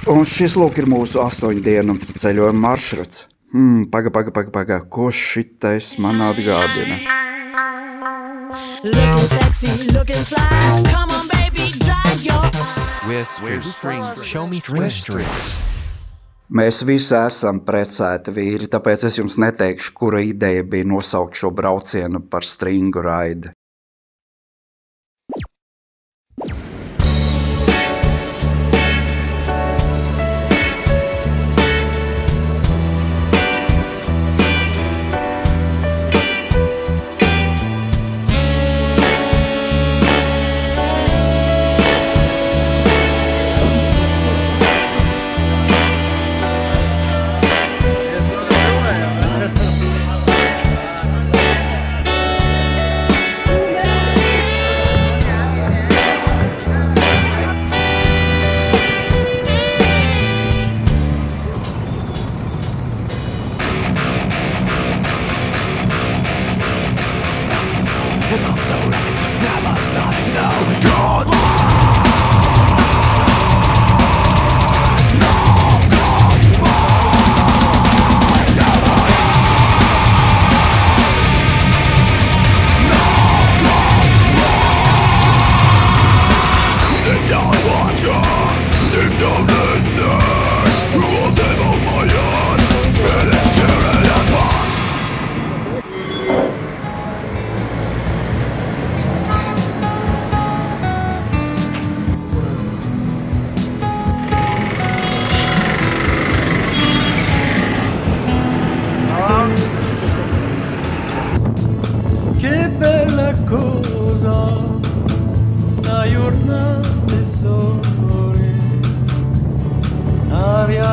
Un šis lūk ir mūsu 8 dienu ceļojuma maršruts. Paga, ko šitais man atgādina? Looking sexy, looking fly. Come on, baby, drive your Where's strings? Show me strings. Mēs visi esam precēti vīri, tāpēc es jums neteikšu, kura ideja bija nosaukt šo braucienu par stringu raidi.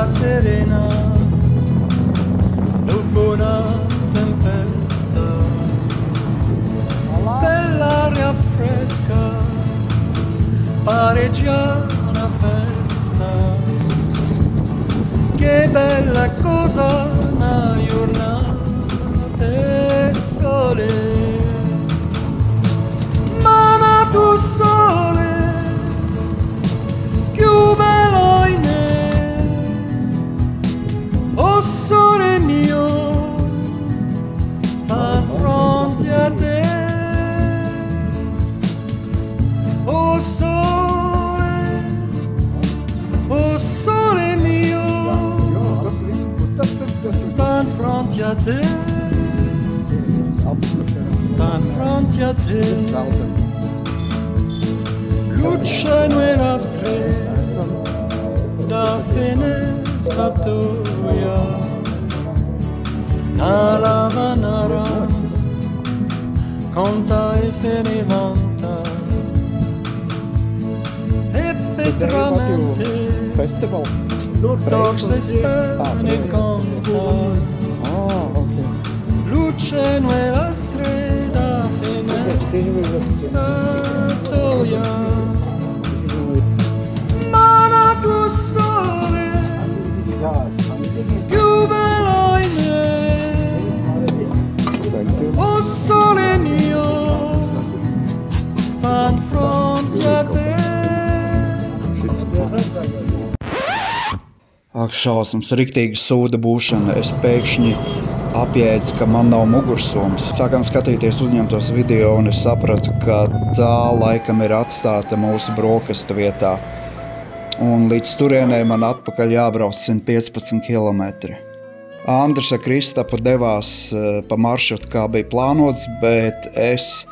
Serena, dopo una tempesta, bell'aria fresca, pare già una festa. Che bella cosa una giornata e sole, ma più sole, più bello in me. Oh sole mio, sta in fronte a te. Oh sole mio, sta in fronte a te. Sta in fronte a te. Luce nella strada da finestra tua, la vanara conta e se ne vanta, e petramente torce sperne conta. Luce nella strada finestra tua, ma più sole, più bello in me. Oh sole mio, sta in fronte a te. Ak, šausmas, riktīgi sūda būšana. Es pēkšņi apjēdzu, ka man nav mugursomas. Sākām skatīties uzņemtos video, un es sapratu, ka tā laikam ir atstāta mūsu brokastu vietā. Un līdz turienei man atpakaļ jābrauc 115 km. Andris ar Kristapu devās pa maršrutu, kā bija plānots, bet es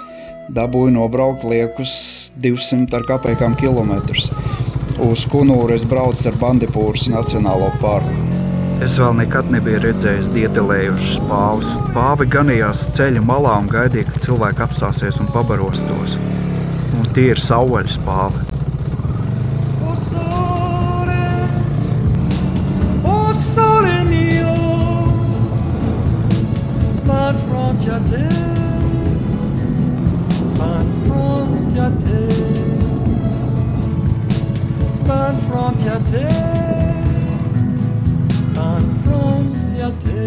dabūju nobraukt liekus 200 ar kapekām kilometrus. Uz Kunūru es braucu ar Bandipūras Nacionālo parku. Es vēl nekad nebiju redzējis dietelējušus pāvus. Pāvi ganījās ceļa malā un gaidīja, ka cilvēki apstāsies un pabaros tos. Un tie ir savvaļas pāvi. A te, sta in fronte a te, sta in fronte a te, sta in fronte a te.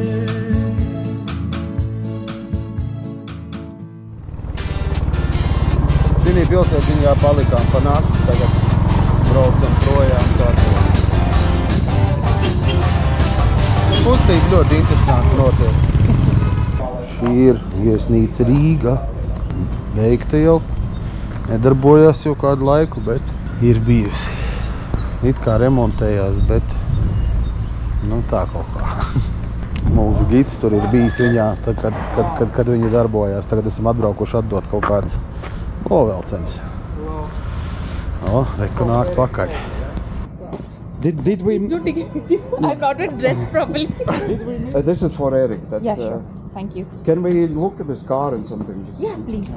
Šī pilsētiņā palikām pa nakti, tagad braucam projām. kustība ļoti interesanti notiek. Šī ir viesnīca Rīga. Veikta jau. Nedarbojās jau kādu laiku, bet ir bijusi. It kā remontējās, bet nu tā kaut kā. Mūsu gids tur ir bijis viņā, tad, kad viņi darbojās. Tagad esam atbraukuši atdot kaut kāds novelcenis. Reku nākt pakaļ. Did we... I'm not dressed properly. This is for Eric. Yeah, sure. Thank you. Can we look at this car and something? Yeah, please.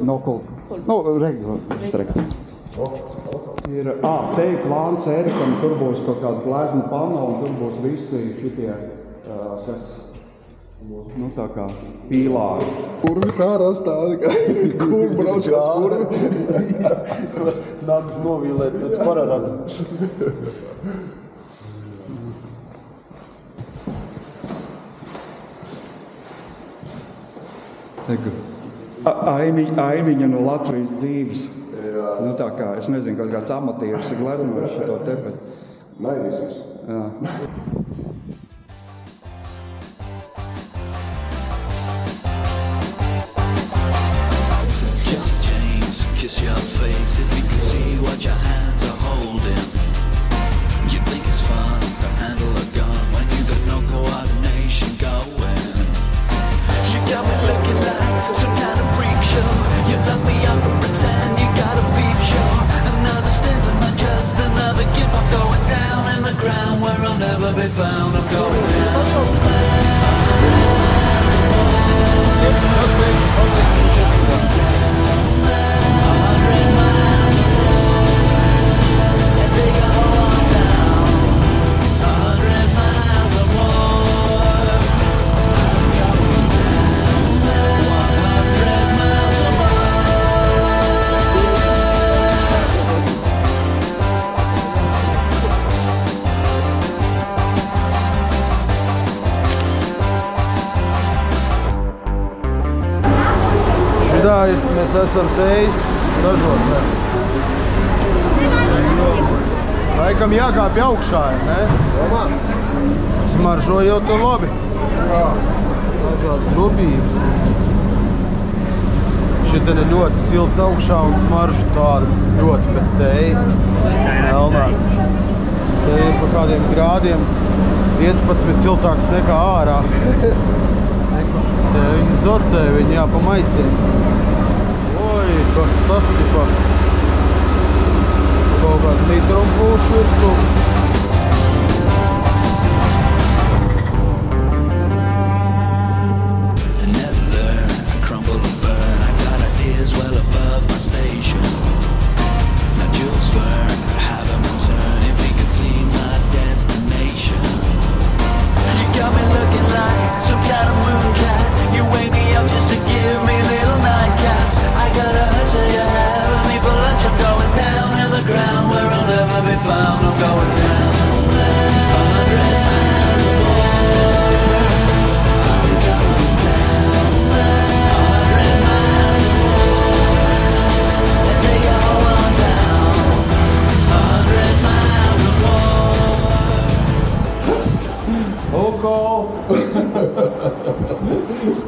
No, cool. No, regular. Ir, te ir plāns Erikam, tur būs kaut kāda glezna pano un tur būs visi šitie, kas būs, nu tā kā pīlāri. Kurvis ārā stāvi, kur braučās kurvi. Nākas novīlēt pēc pararatu. Ainiņa no Latvijas dzīves. Nu tā kā, es nezinu, kaut kāds amatieris ir gleznojis šito te, bet... Naidīsums. Jā. Kiss James, kiss your face if you can see what your hands are holding. You think it's fun to handle a gun when you got no coordination going. You got me looking like some kind of freak show. You let me up and pretend you got a peep show. Another stint and not just another gift. I'm going down in the ground where I'll never be found. I'm going down. Šidā mēs esam teis ražotnē. Laikam jākāpj augšā, ne? Domā? Smaržo jau to labi. Dažādas rubības. Šitien ir ļoti silts augšā un smaržu tāda ļoti pēc teis. Melnās. Te ir pa kādiem grādiem 15 siltāks nekā ārā. Te viņi sortē, viņi jāpa maisiem. Oi, kas tas ir pa kaut kādu litru pūšu virsū.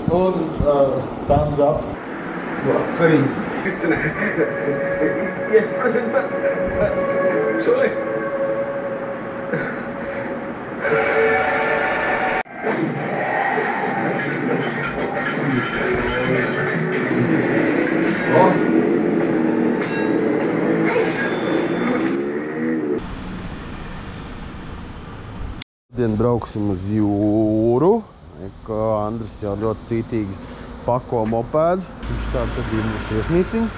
Un thumbs up. Karīns. Yes, presenta. Sole. Šodien brauksim uz jūru. Andris jau ļoti cītīgi pako mopēdu. Viņš tā tad ir mūsu viesnīciņa.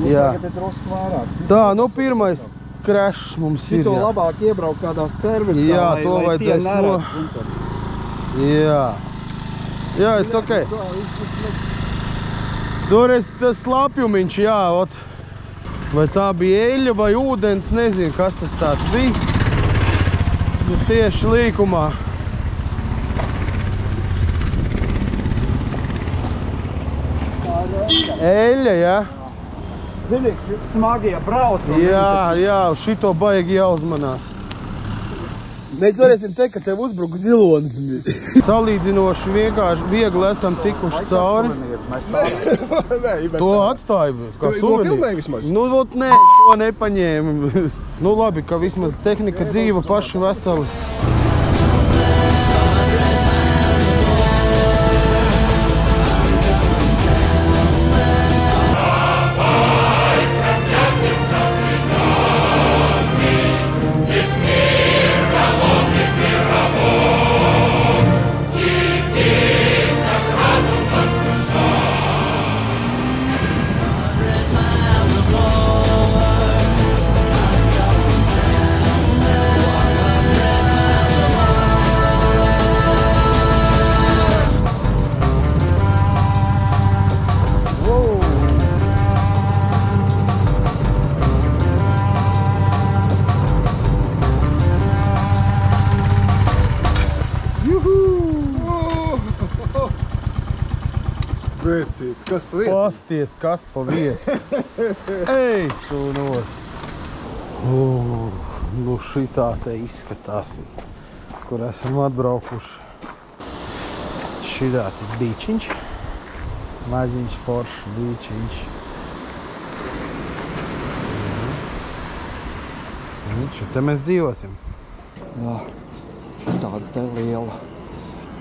Jā. Tā, nu pirmais krešs mums ir. Šito labāk iebraukt kādās servisā. Jā, to vajadzēs no... Jā. Jā, it's ok. Toreiz tas slapjumiņš, jā, ot. Vai tā bija eļļa vai ūdens, nezinu, kas tas tāds bija. Nu, tieši līkumā. Eļļa, jā? Zini, smagie brauc. Jā, uz šito baigi jāuzmanās. Mēs varēsim teikt, ka tev uzbruka zilonis. Salīdzinoši vienkārši viegli esam tikuši cauri. To atstāju. Kā To filmēji vismaz? Nu, vot nē, šo nepaņēmu. Nu, labi, ka vismaz tehnika dzīva paši veseli. Kas pa vietu? Pasties, kas pa vietu. Ej, tu nos. Nu šitā te izskatās, kur esam atbraukuši. Šitāds ir bīčiņš. Maziņš, foršs bīčiņš. Šitā mēs dzīvosim. Jā, tāda te liela.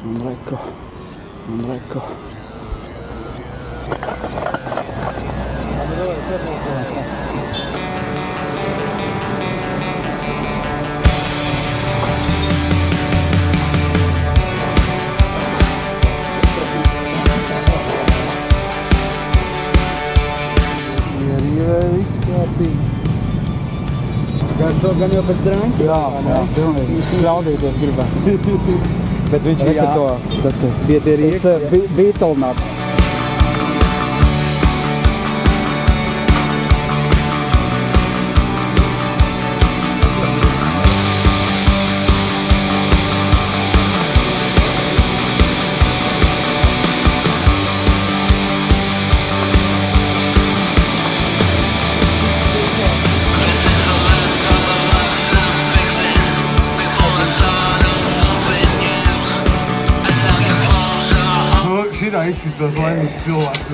Un reka. Viss kārtīgi. Gan jau pēc drāņa? Jā, pilnīgi. Klaudīties gribētu. Bet viņš ir tas ir pietierīgs. Beatle-nāk. Šitā izskatās laimīgs cilvēks.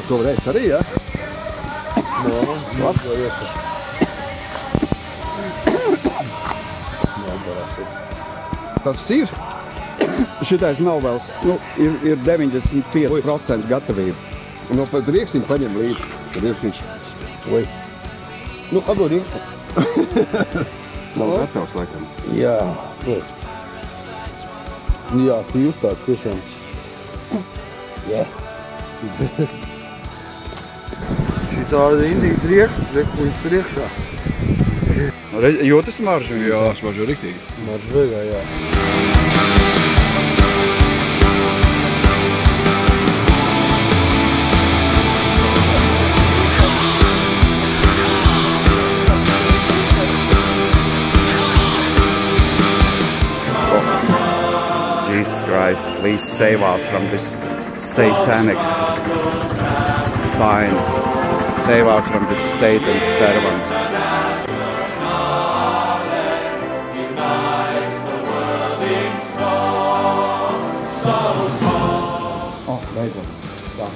To varēs arī, jā? Tas sīvs? Šitais nav vēl, ir 95% gatavība. No pat riekstiņu paņem līdzi. Riekstiņš. Oi. Nu, atdod riekstu. Nav gatavs, laikam. Jā, protams. Jā, sīvs tāds tiešām. Jā. Tāda Indijas rieksts, viņš tur iekšā. Jūtas maržu? Jā, smaržu riktīgi. Maržu beigā, jā. Jesus Christ, please save us from this satanic sign. Save us from this Satan's servants. Oh, beidzot. Tā.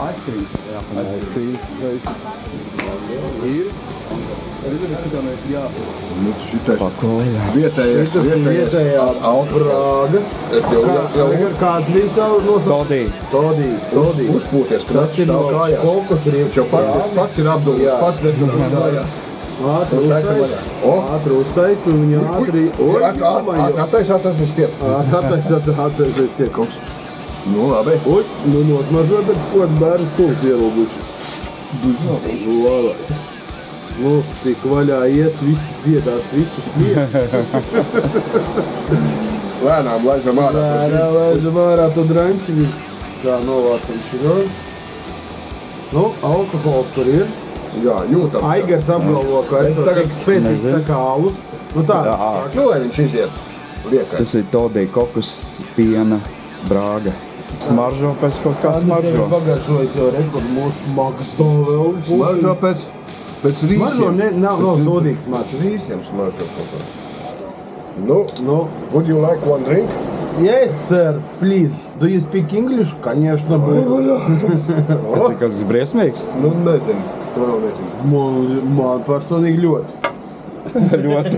Aizskrīt. Aizskrīt. Ir. Nu, šitais Pakoļā. vietējais Brāga. Kāds bija savu nosaukumu? Todī. Uzpūties, ka Tas ir no kājās. kokus Viņš jau riekšā. pats ir apdūlis, pats neturās kājās. Ātri uztais un viņa ātri... Attaisāt, viņš ciet. Attaisāt, ciet. Nu, labi. Oi, nu nosmažoja, bet skots bērnu sūti ierobuši. Labi. Nu, tik vaļā ies, visi dziedās, visi smies. Lēnām laižam ārā. Lēnām ārā to drančiņu. Tā novācam šino. Nu, alkohols tur ir. Jā, jūtam. Aigars apgalvo, ka es tagad tik spēcīgs tā kā alus. Nu tā. Nu, lai viņš iziet. Liekais. Tas ir Todī kokus piena brāga. Smaržo pēc kaut kā smaržo. Pagaršojas jau rekord mūsu makas to vēl. Smaržo pēc rīsiem. Smaržo nav sodīgs mačs. Rīsiem smaržo kaut kā. Nu, would you like one drink? Yes, sir, please. Do you speak English? Конечно, буду. Tas ir kaut kas briesmīgs. Nu, nezinu. To vēl nezinu. Man personīgi ļoti. Ļoti.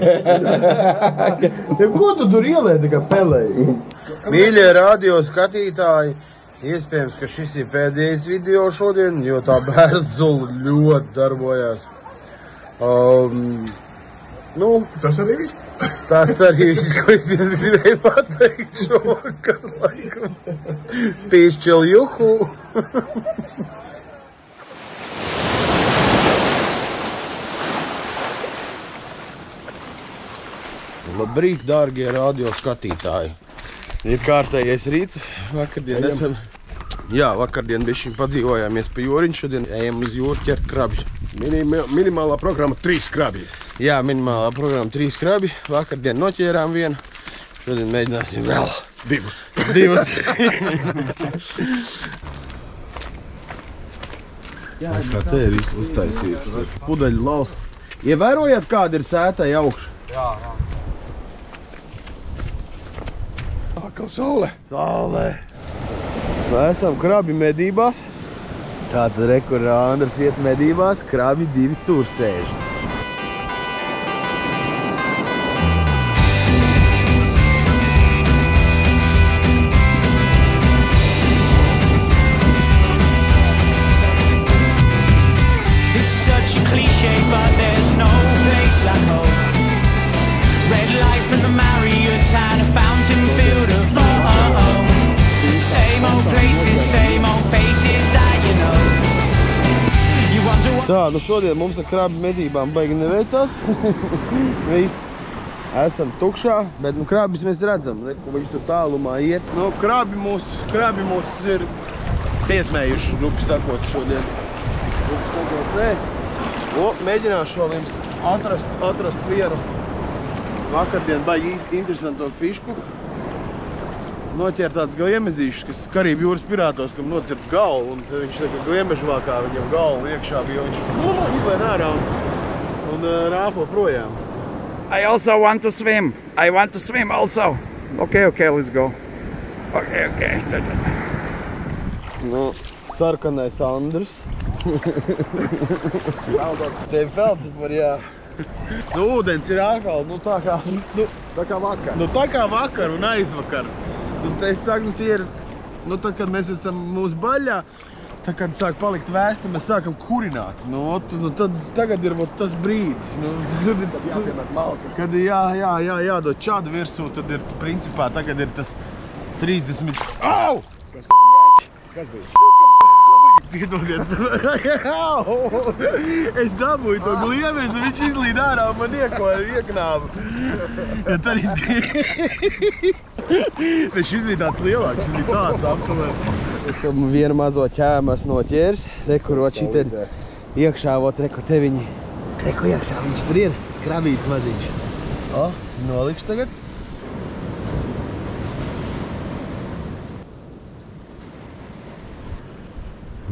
Ko tu tur ielēdi, kā pelēji? Mīļie radio skatītāji, iespējams, ka šis ir pēdējais video šodien, jo tā bērzula ļoti darbojās. Tas arī viss. Tas arī viss, ko es jums gribēju pateikt šovakar laikam. Pīšķil juhu! Labrīt, dārgie radio skatītāji! Ir kārtējais rīts. Vakardien esam... Jā, vakardien bišķiņ padzīvojāmies pie Joriņa, šodien ejam uz jūru ķert krabjus. Minimālā programma 3 krabi. Jā, minimālā programma 3 krabi. Vakardien noķērām vienu. Šodien mēģināsim vēl. Divus. Kā te ir uztaisījuši. Pudeļu lausks. Ievērojat, kāda ir sētai augša? Jā. Kā saule. Saulē. Esam krabi medībās. Tātad rekur Andrs iet medībās, krabi 2 tur sēž. It's such a cliche, but there's no place like home. Red light from the Marriott and a fountain filled of foam. Same old places, same old faces that you know. You wonder what... Tā, nu šodien mums ar krabi medībām baigi neveicās. Viss esam tukšā, bet nu krabis mēs redzam, ko viņš tur tālumā iet. Nu, krabi mūs ir piesmējuši, rupi sakot, šodien. Rupi sakot, nē. Mēģināšu vēl jums atrast vienu vakardien baigi īsti interesanto fišku. Noķēra tāds gliemezīšus, kas Karību jūras pirātos, kam nocirp galvu, un viņš tā kā gliemežvākā viņam galvu iekšā bija, viņš izlēn ārā un rāpo projām. I also want to swim. I want to swim also. Okay, let's go. Okay. Nu, sarkanais Andrs. Tev pelts par jā. Nu, ūdens ir ārkal, nu tā kā vakar. Nu tā kā vakar un aizvakar. Nu, es saku, nu tie ir, nu tad, kad mēs esam mūsu baļā, tad, kad sāk palikt vēsti, mēs sākam kurināt. Nu, tad tagad ir tas brīdis. Nu, Jāpienāk malka. kad jādod čādu virsū, tad ir, principā, tagad ir tas 30... Au! Kas bija? Piedodiet. Es dabūju to gliemezi, viņš izlīd ārā un man ieknāva. Ja tad šis bija tāds lielāks, šis bija tāds aptuveni. Vienu mazo ķēmu esmu noķēris. Rekurot šī te iekšā, reku te viņi. Reku iekšā, viņš tur ir. Krabīts maziņš. Nolikšu tagad.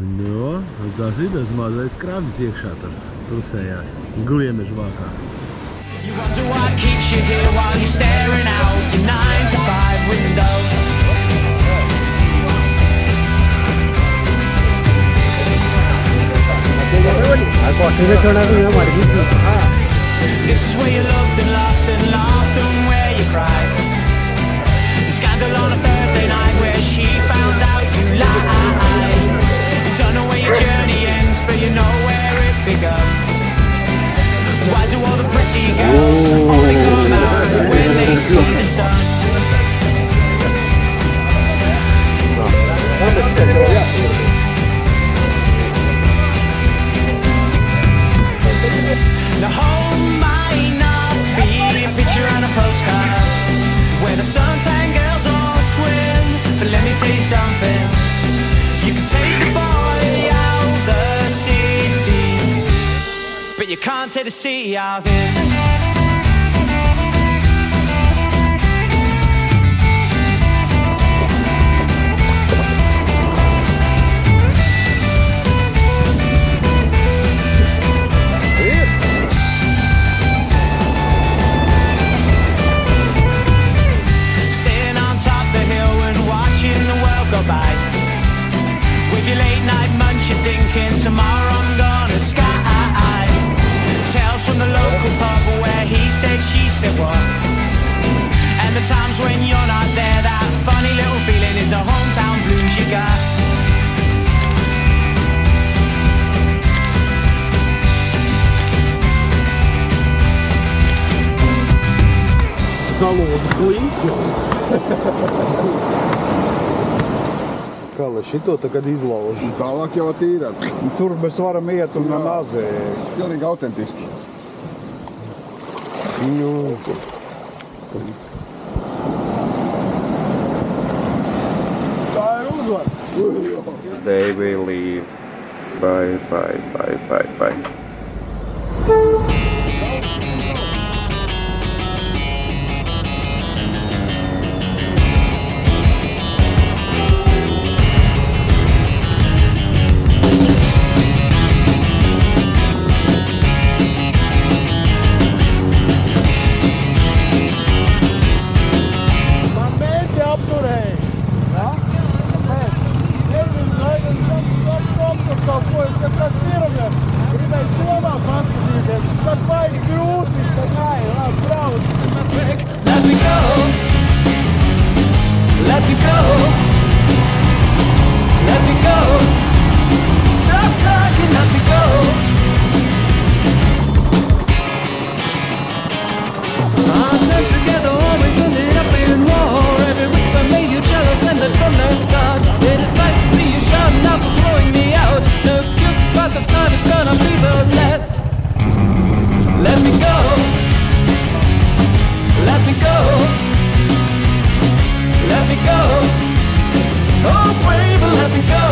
Nu, tās ir tas mazais krabis iekšā tam tusējā, gliemežvākā. You wonder what keeps you here while you're staring out your 9-to-5 window. This is where you loved and lost and laughed and where you cried. The scandal on a Thursday night where she found out you lied. You don't know where your journey ends, but you know where it begun. Why do all the pretty girls only come out when they see the sun? Now home might not be a picture on a postcard where the suntan girls all swim. So let me tell you something. You can take the boy out the city, but you can't take the city out of it. Go by with your late night munch, you're thinking tomorrow I'm gonna sky. Tales from the local pub where he said, she said what, and the times when you're not there, that funny little feeling is the hometown blues you got. Kā lai šito tagad izlauž? Tālāk jau tīra. Tur mēs varam iet un nazē. Tas pilnīgi autentiski. Tā ir uzvar. They will leave. Bye, bye, bye, bye, bye. Let me go. Let me go. Let me go. Stop talking, let me go. Our time together always ended up in war. Every whisper made you jealous, and then from the start it is nice to see you shouting out for throwing me out. No excuses, but this time it's gonna be the last. Let me go. Let me go. Let me go. Oh, baby, let me go.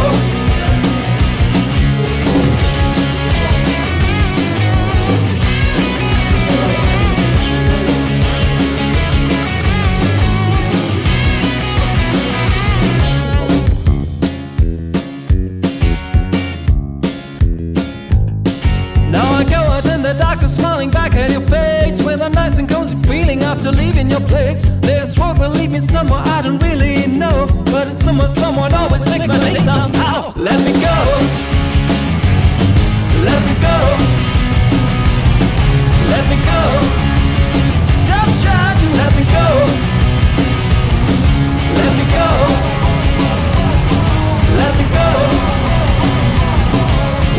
Now I go out in the darkness, smiling back at your face with a nice and cozy feeling after leaving your place. This road will lead me somewhere I don't really know, but it's somewhere someone always makes my late somehow. Let me go. Let me go. Let me go. Stop shouting, let me go. Let me go. Let me go.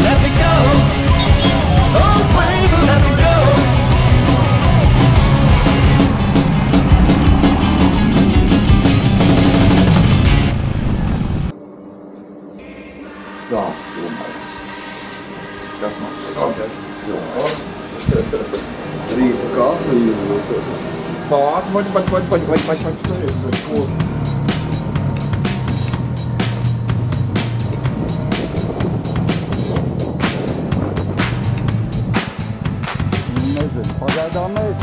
Let me go. Oh, baby, let me go. Tā, domājams. Kas man saka? Rīta kafiju. Paņ. Nezinu, pagaidām mēs.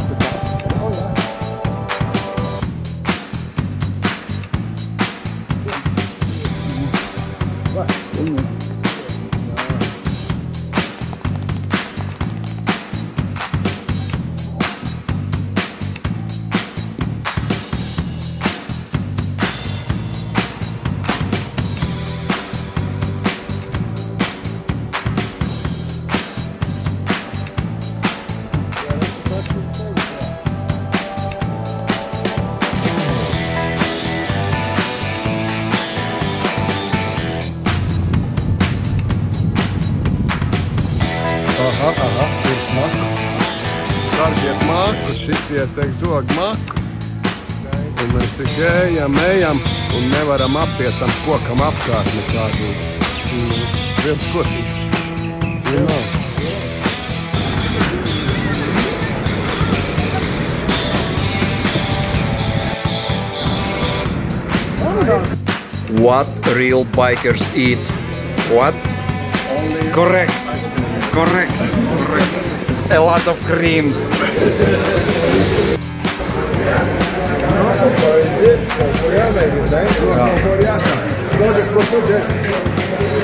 ir smaku. Sargiet makus, šitie teik zog makus. Un mēs tik ejam un nevaram apiet tam kokam apkārt nekādu. Viens kocīgs. What real bikers eat? What? Correct. A lot of cream.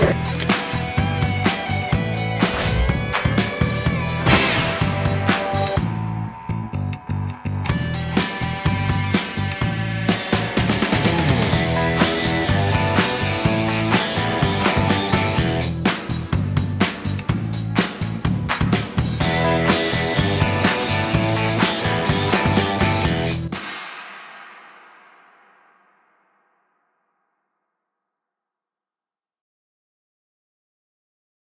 Jā.